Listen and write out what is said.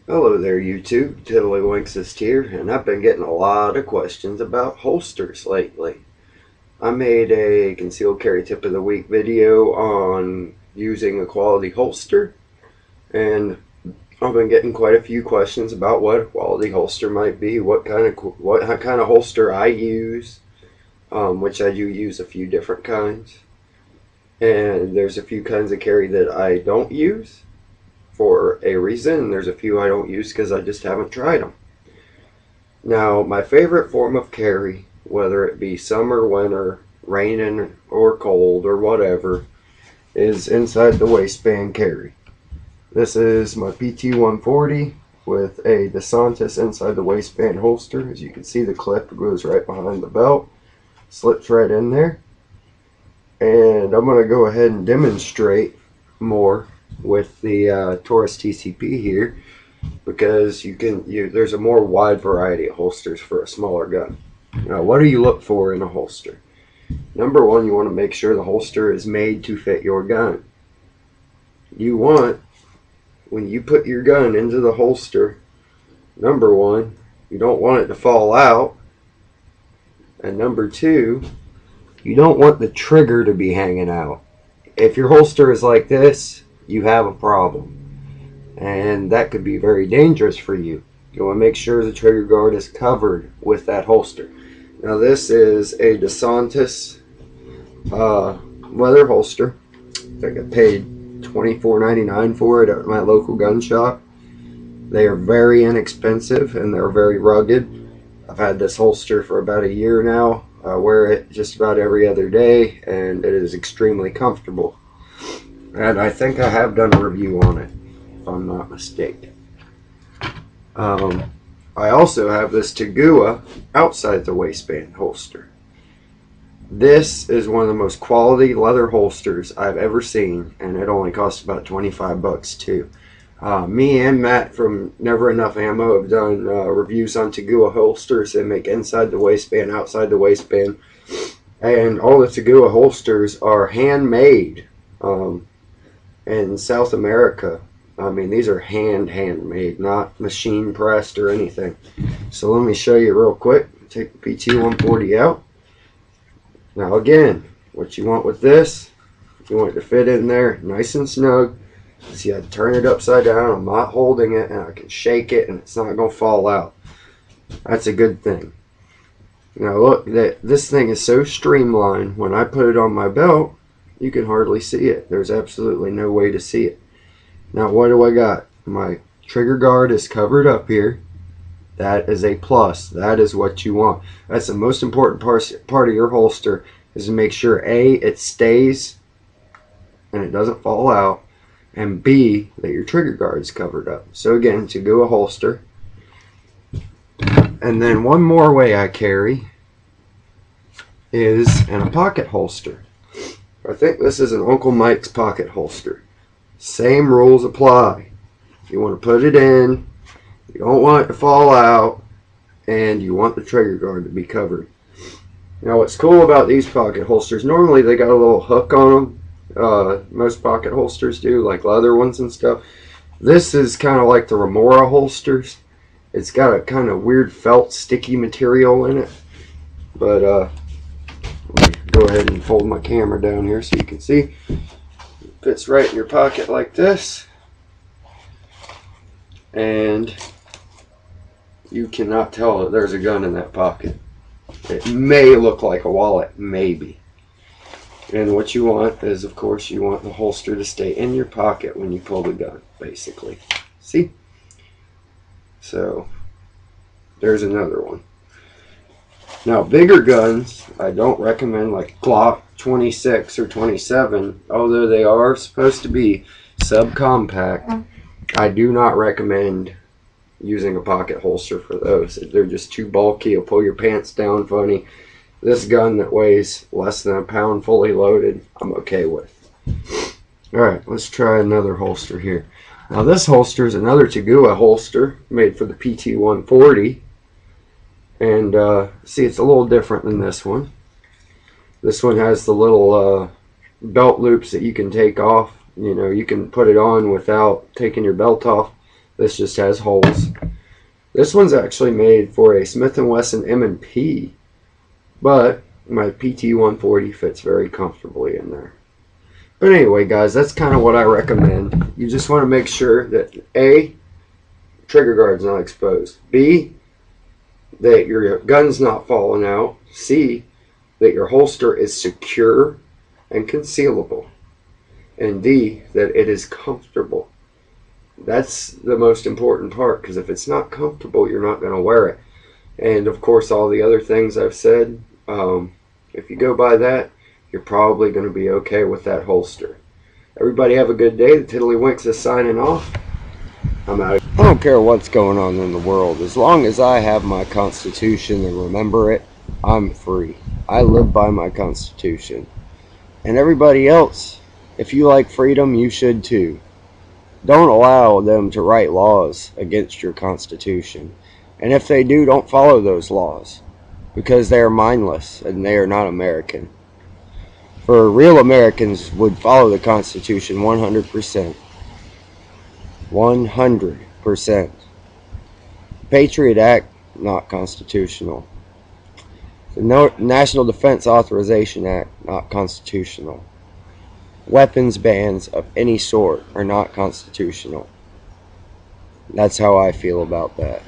Hello there YouTube, Tiddlywinks here, and I've been getting a lot of questions about holsters lately. I made a concealed carry tip of the week video on using a quality holster, and I've been getting quite a few questions about what a quality holster might be, what kind of holster I use, which I do use a few different kinds, and there's a few kinds of carry that I don't use for a reason. There's a few I don't use because I just haven't tried them. Now, my favorite form of carry, whether it be summer, winter, raining, or cold, or whatever, is inside the waistband carry. This is my PT-140 with a DeSantis inside the waistband holster. As you can see, the clip goes right behind the belt, slips right in there. And I'm going to go ahead and demonstrate more with the Taurus TCP here, because there's a more wide variety of holsters for a smaller gun. Now, what do you look for in a holster? Number one, you want to make sure the holster is made to fit your gun. When you put your gun into the holster, number one, you don't want it to fall out, and number two, you don't want the trigger to be hanging out. If your holster is like this, you have a problem, and that could be very dangerous for you. You want to make sure the trigger guard is covered with that holster. Now, this is a DeSantis leather holster. I think I paid $24.99 for it at my local gun shop. They are very inexpensive and they're very rugged. I've had this holster for about a year now. I wear it just about every other day, and it is extremely comfortable. And I think I have done a review on it, if I'm not mistaken. I also have this Tagua outside the waistband holster. This is one of the most quality leather holsters I've ever seen, and it only costs about 25 bucks too. Me and Matt from Never Enough Ammo have done reviews on Tagua holsters. They make inside the waistband, outside the waistband, and all the Tagua holsters are handmade in South America. I mean, these are handmade, not machine pressed or anything. So let me show you real quick. Take the PT-140 out. Now again, what you want with this, you want it to fit in there nice and snug. See, I turn it upside down, I'm not holding it, and I can shake it and it's not going to fall out. That's a good thing. Now look, this thing is so streamlined, when I put it on my belt, you can hardly see it. There's absolutely no way to see it. Now, what do I got? My trigger guard is covered up here. That is a plus. That is what you want. That's the most important part of your holster, is to make sure A, it stays and it doesn't fall out, and B, that your trigger guard is covered up. So again, Tagua holster. And then one more way I carry is in a pocket holster. I think this is an Uncle Mike's pocket holster. Same rules apply. You want to put it in, you don't want it to fall out, and you want the trigger guard to be covered. Now, what's cool about these pocket holsters, normally they got a little hook on them. Most pocket holsters do, like leather ones and stuff. This is kind of like the Remora holsters. It's got a kind of weird felt sticky material in it. But let me go ahead and fold my camera down here so you can see. It fits right in your pocket like this. And you cannot tell that there's a gun in that pocket. It may look like a wallet, maybe. And what you want is, of course, you want the holster to stay in your pocket when you pull the gun, basically. See? So, there's another one. Now, bigger guns, I don't recommend, like Glock 26 or 27, although they are supposed to be subcompact. I do not recommend using a pocket holster for those. They're just too bulky. It'll pull your pants down funny. This gun that weighs less than a pound fully loaded, I'm okay with. Alright, let's try another holster here. Now, this holster is another Tagua holster made for the PT-140. And see, it's a little different than this one. This one has the little belt loops that you can take off. You know, you can put it on without taking your belt off. This just has holes. This one's actually made for a Smith & Wesson M&P, but my PT-140 fits very comfortably in there. But anyway, guys, that's kind of what I recommend. You just want to make sure that A, trigger guard's not exposed. B, that your gun's not falling out. C, that your holster is secure and concealable. And D, that it is comfortable. That's the most important part, because if it's not comfortable, you're not going to wear it. And of course, all the other things I've said, if you go by that, you're probably going to be okay with that holster. Everybody have a good day. The Tiddlywinks is signing off. I'm out. I don't care what's going on in the world. As long as I have my Constitution and remember it, I'm free. I live by my Constitution. And everybody else, if you like freedom, you should too. Don't allow them to write laws against your Constitution. And if they do, don't follow those laws, because they are mindless and they are not American. For real Americans would follow the Constitution 100%. 100%. Patriot Act, not constitutional. The National Defense Authorization Act, not constitutional. Weapons bans of any sort are not constitutional. That's how I feel about that.